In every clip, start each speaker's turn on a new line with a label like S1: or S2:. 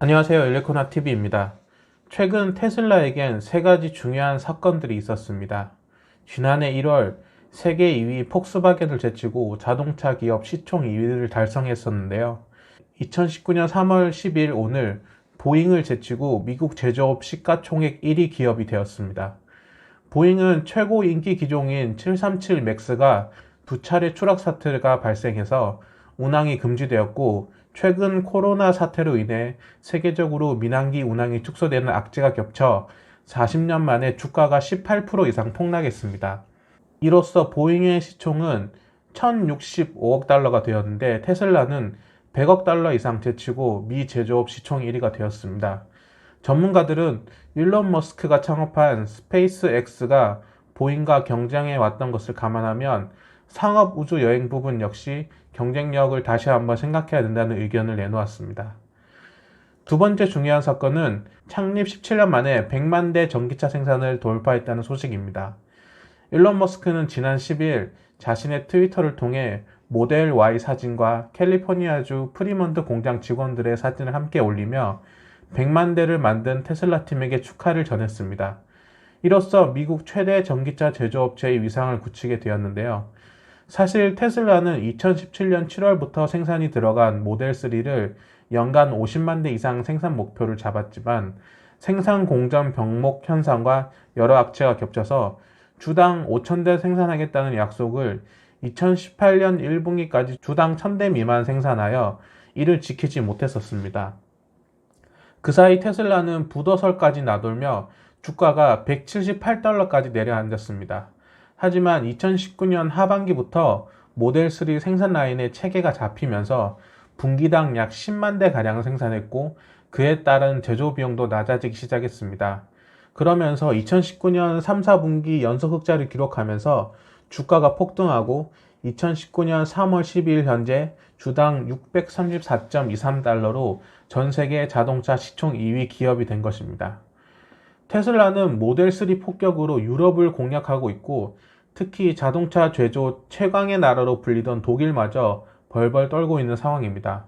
S1: 안녕하세요. 일레코나TV입니다. 최근 테슬라에겐 세 가지 중요한 사건들이 있었습니다. 지난해 1월 세계 2위 폭스바겐을 제치고 자동차 기업 시총 2위를 달성했었는데요. 2019년 3월 10일 오늘 보잉을 제치고 미국 제조업 시가총액 1위 기업이 되었습니다. 보잉은 최고 인기 기종인 737 맥스가 두 차례 추락 사태가 발생해서 운항이 금지되었고, 최근 코로나 사태로 인해 세계적으로 민항기 운항이 축소되는 악재가 겹쳐 40년 만에 주가가 18% 이상 폭락했습니다. 이로써 보잉의 시총은 1065억 달러가 되었는데, 테슬라는 100억 달러 이상 제치고 미 제조업 시총 1위가 되었습니다. 전문가들은 일론 머스크가 창업한 스페이스X가 보잉과 경쟁해 왔던 것을 감안하면 상업 우주 여행 부분 역시 경쟁력을 다시 한번 생각해야 된다는 의견을 내놓았습니다. 두 번째 중요한 사건은 창립 17년 만에 100만 대 전기차 생산을 돌파했다는 소식입니다. 일론 머스크는 지난 10일 자신의 트위터를 통해 모델 Y 사진과 캘리포니아주 프리먼트 공장 직원들의 사진을 함께 올리며 100만 대를 만든 테슬라 팀에게 축하를 전했습니다. 이로써 미국 최대 전기차 제조업체의 위상을 굳히게 되었는데요. 사실 테슬라는 2017년 7월부터 생산이 들어간 모델 3를 연간 50만 대 이상 생산 목표를 잡았지만 생산 공정 병목 현상과 여러 악재가 겹쳐서 주당 5,000대 생산하겠다는 약속을 2018년 1분기까지 주당 1,000대 미만 생산하여 이를 지키지 못했었습니다. 그 사이 테슬라는 부도설까지 나돌며 주가가 178달러까지 내려앉았습니다. 하지만 2019년 하반기부터 모델3 생산 라인의 체계가 잡히면서 분기당 약 10만 대가량 생산했고, 그에 따른 제조 비용도 낮아지기 시작했습니다. 그러면서 2019년 3, 4분기 연속 흑자를 기록하면서 주가가 폭등하고 2019년 3월 12일 현재 주당 634.23달러로 전 세계 자동차 시총 2위 기업이 된 것입니다. 테슬라는 모델3 폭격으로 유럽을 공략하고 있고, 특히 자동차 제조 최강의 나라로 불리던 독일마저 벌벌 떨고 있는 상황입니다.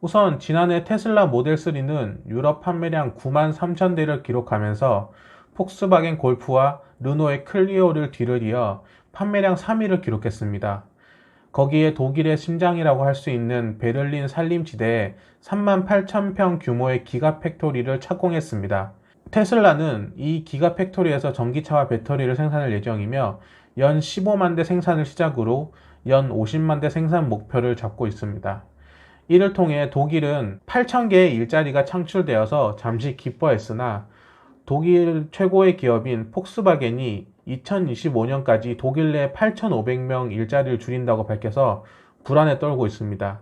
S1: 우선 지난해 테슬라 모델3는 유럽 판매량 9만 3천 대를 기록하면서 폭스바겐 골프와 르노의 클리오를 뒤를 이어 판매량 3위를 기록했습니다. 거기에 독일의 심장이라고 할 수 있는 베를린 산림지대에 3만 8천 평 규모의 기가팩토리를 착공했습니다. 테슬라는 이 기가팩토리에서 전기차와 배터리를 생산할 예정이며 연 15만 대 생산을 시작으로 연 50만 대 생산 목표를 잡고 있습니다. 이를 통해 독일은 8,000개의 일자리가 창출되어서 잠시 기뻐했으나 독일 최고의 기업인 폭스바겐이 2025년까지 독일 내 8,500명 일자리를 줄인다고 밝혀서 불안에 떨고 있습니다.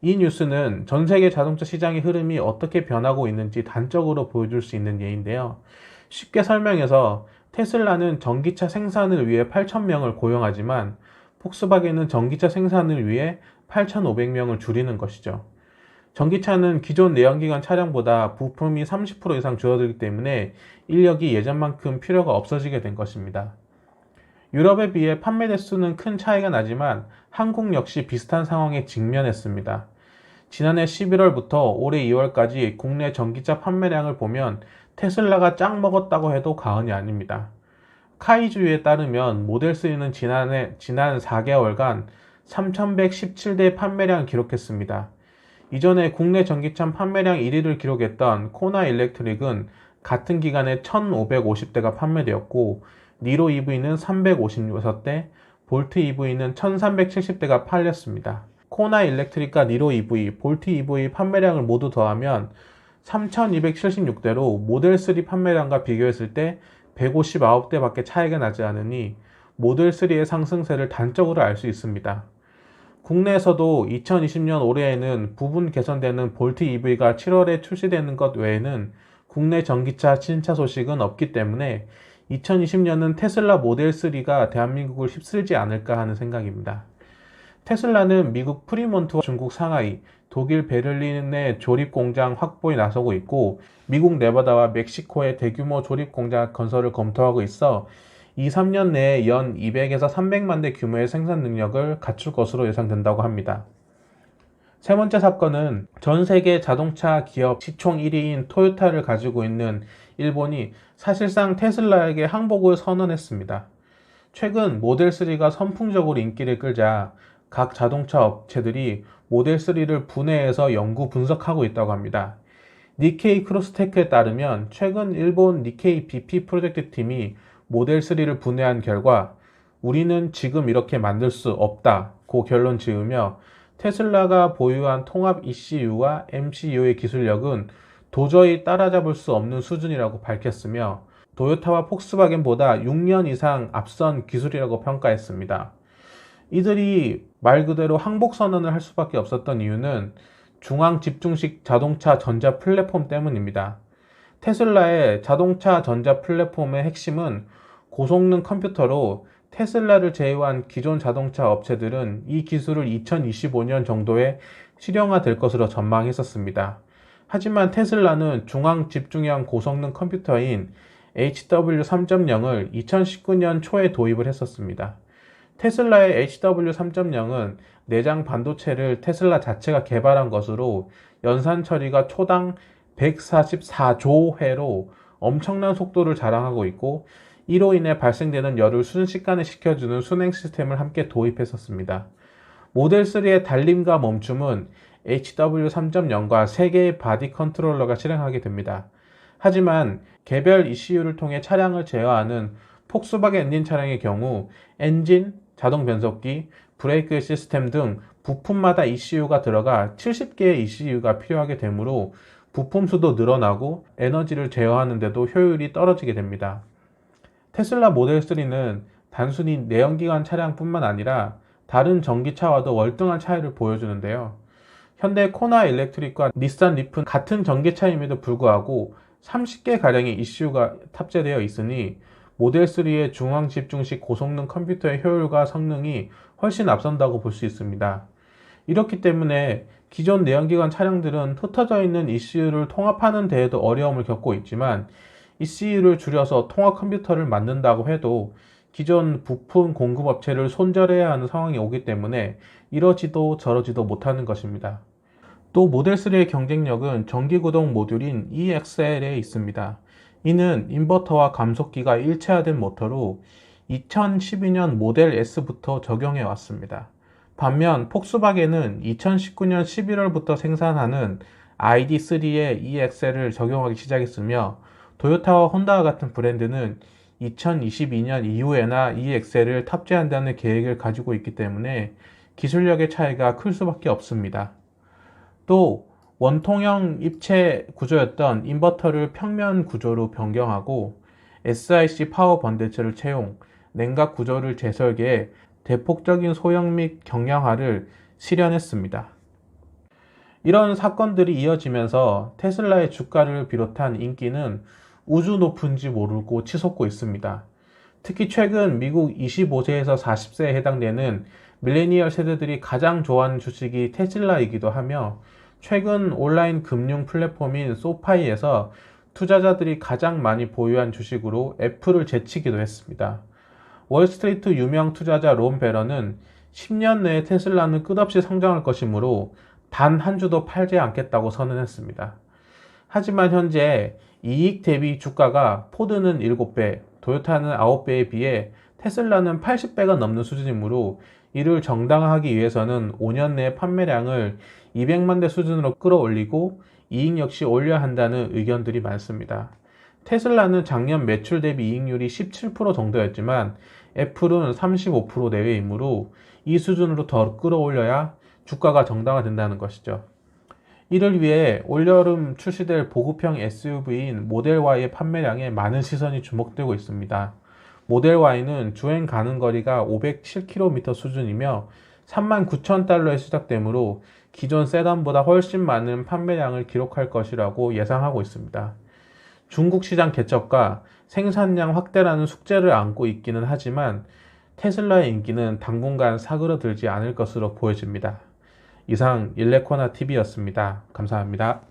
S1: 이 뉴스는 전 세계 자동차 시장의 흐름이 어떻게 변하고 있는지 단적으로 보여줄 수 있는 예인데요. 쉽게 설명해서 테슬라는 전기차 생산을 위해 8,000명을 고용하지만 폭스바겐은 전기차 생산을 위해 8,500명을 줄이는 것이죠. 전기차는 기존 내연기관 차량보다 부품이 30% 이상 줄어들기 때문에 인력이 예전만큼 필요가 없어지게 된 것입니다. 유럽에 비해 판매 대수는 큰 차이가 나지만 한국 역시 비슷한 상황에 직면했습니다. 지난해 11월부터 올해 2월까지 국내 전기차 판매량을 보면 테슬라가 짱 먹었다고 해도 과언이 아닙니다. 카이주에 따르면 모델3는 지난 4개월간 3,117대 판매량을 기록했습니다. 이전에 국내 전기차 판매량 1위를 기록했던 코나 일렉트릭은 같은 기간에 1,550대가 판매되었고, 니로 EV는 356대, 볼트 EV는 1,370대가 팔렸습니다. 코나 일렉트릭과 니로 EV, 볼트 EV 판매량을 모두 더하면 3,276대로 모델3 판매량과 비교했을 때 159대밖에 차이가 나지 않으니 모델3의 상승세를 단적으로 알 수 있습니다. 국내에서도 2020년 올해에는 부분 개선되는 볼트 EV가 7월에 출시되는 것 외에는 국내 전기차 신차 소식은 없기 때문에 2020년은 테슬라 모델3가 대한민국을 휩쓸지 않을까 하는 생각입니다. 테슬라는 미국 프리몬트와 중국 상하이, 독일 베를린의 조립 공장 확보에 나서고 있고, 미국 네바다와 멕시코의 대규모 조립 공장 건설을 검토하고 있어 2, 3년 내에 연 200에서 300만 대 규모의 생산 능력을 갖출 것으로 예상된다고 합니다. 세 번째 사건은 전 세계 자동차 기업 시총 1위인 토요타를 가지고 있는 일본이 사실상 테슬라에게 항복을 선언했습니다. 최근 모델3가 선풍적으로 인기를 끌자 각 자동차 업체들이 모델3를 분해해서 연구 분석하고 있다고 합니다. 니케이 크로스테크에 따르면 최근 일본 니케이 BP 프로젝트 팀이 모델3를 분해한 결과 우리는 지금 이렇게 만들 수 없다고 결론 지으며 테슬라가 보유한 통합 ECU와 MCU의 기술력은 도저히 따라잡을 수 없는 수준이라고 밝혔으며 도요타와 폭스바겐보다 6년 이상 앞선 기술이라고 평가했습니다. 이들이 말 그대로 항복 선언을 할 수밖에 없었던 이유는 중앙 집중식 자동차 전자 플랫폼 때문입니다. 테슬라의 자동차 전자 플랫폼의 핵심은 고성능 컴퓨터로 테슬라를 제외한 기존 자동차 업체들은 이 기술을 2025년 정도에 실용화될 것으로 전망했었습니다. 하지만 테슬라는 중앙 집중형 고성능 컴퓨터인 HW3.0을 2019년 초에 도입을 했었습니다. 테슬라의 HW3.0은 내장 반도체를 테슬라 자체가 개발한 것으로 연산 처리가 초당 144조 회로 엄청난 속도를 자랑하고 있고 이로 인해 발생되는 열을 순식간에 식혀주는 순행 시스템을 함께 도입했었습니다. 모델3의 달림과 멈춤은 HW3.0과 3개의 바디 컨트롤러가 실행하게 됩니다. 하지만 개별 ECU를 통해 차량을 제어하는 폭스바겐 엔진 차량의 경우 엔진, 자동 변속기, 브레이크 시스템 등 부품마다 ECU가 들어가 70개의 ECU가 필요하게 되므로 부품 수도 늘어나고 에너지를 제어하는 데도 효율이 떨어지게 됩니다. 테슬라 모델 3는 단순히 내연기관 차량뿐만 아니라 다른 전기차와도 월등한 차이를 보여주는데요. 현대 코나 일렉트릭과 닛산 리프는 같은 전기차임에도 불구하고 30개가량의 ECU가 탑재되어 있으니 모델 3의 중앙 집중식 고성능 컴퓨터의 효율과 성능이 훨씬 앞선다고 볼 수 있습니다. 이렇기 때문에 기존 내연기관 차량들은 흩어져 있는 ECU를 통합하는 데에도 어려움을 겪고 있지만 ECU를 줄여서 통합 컴퓨터를 만든다고 해도 기존 부품 공급업체를 손절해야 하는 상황이 오기 때문에 이러지도 저러지도 못하는 것입니다. 또 모델3의 경쟁력은 전기구동 모듈인 EXL에 있습니다. 이는 인버터와 감속기가 일체화된 모터로 2012년 모델 S부터 적용해 왔습니다. 반면 폭스바겐은 2019년 11월부터 생산하는 ID3의 EXL을 적용하기 시작했으며 도요타와 혼다와 같은 브랜드는 2022년 이후에나 EXL을 탑재한다는 계획을 가지고 있기 때문에 기술력의 차이가 클 수밖에 없습니다. 또 원통형 입체 구조였던 인버터를 평면 구조로 변경하고 SiC 파워 번대체를 채용, 냉각 구조를 재설계해 대폭적인 소형 및 경량화를 실현했습니다. 이런 사건들이 이어지면서 테슬라의 주가를 비롯한 인기는 우주 높은지 모르고 치솟고 있습니다. 특히 최근 미국 25세에서 40세에 해당되는 밀레니얼 세대들이 가장 좋아하는 주식이 테슬라이기도 하며 최근 온라인 금융 플랫폼인 소파이에서 투자자들이 가장 많이 보유한 주식으로 애플을 제치기도 했습니다. 월스트리트 유명 투자자 론 베런은 10년 내에 테슬라는 끝없이 성장할 것이므로 단 한 주도 팔지 않겠다고 선언했습니다. 하지만 현재 이익 대비 주가가 포드는 7배, 도요타는 9배에 비해 테슬라는 80배가 넘는 수준이므로 이를 정당화하기 위해서는 5년 내 판매량을 200만 대 수준으로 끌어올리고 이익 역시 올려야 한다는 의견들이 많습니다. 테슬라는 작년 매출 대비 이익률이 17% 정도였지만 애플은 35% 내외이므로 이 수준으로 더 끌어올려야 주가가 정당화된다는 것이죠. 이를 위해 올여름 출시될 보급형 SUV인 모델 Y의 판매량에 많은 시선이 주목되고 있습니다. 모델 Y는 주행 가는 거리가 507km 수준이며 39,000달러에 시작되므로 기존 세단보다 훨씬 많은 판매량을 기록할 것이라고 예상하고 있습니다. 중국 시장 개척과 생산량 확대라는 숙제를 안고 있기는 하지만 테슬라의 인기는 당분간 사그러들지 않을 것으로 보여집니다. 이상 일레코나TV였습니다. 감사합니다.